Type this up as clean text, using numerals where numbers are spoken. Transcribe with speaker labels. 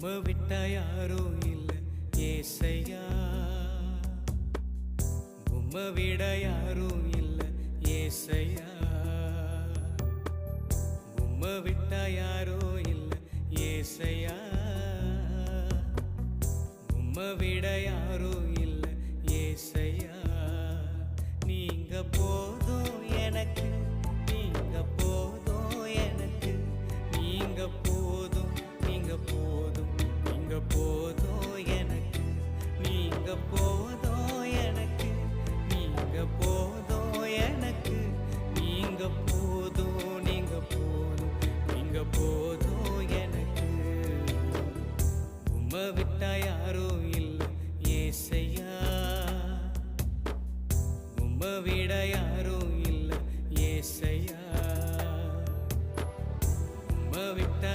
Speaker 1: உம்மை விட்டா யாரும் இல்லை ஏசையா, உம்மை விட யாரும் இல்லை ஏசையா, உம்மை விட்டா யாரும் இல்லை ஏசையா, உம்மை விட யாரும் இல்லை ஏசையா. நீங்க போதும் எனக்கு, நீங்க போதும் எனக்கு, நீங்க போதும், நீங்க போதும், நீங்க போதும் எனக்கு, நீங்க போதும் எனக்கு, நீங்க போதும் எனக்கு, நீங்க போதும், நீங்க போதும், நீங்க போதும் எனக்கு. உம்மை விட்டா யாரும் இல்லை ஏசையா, உம்மை விட யாரும் இல்லை ஏசையா, உம்மை விட்டா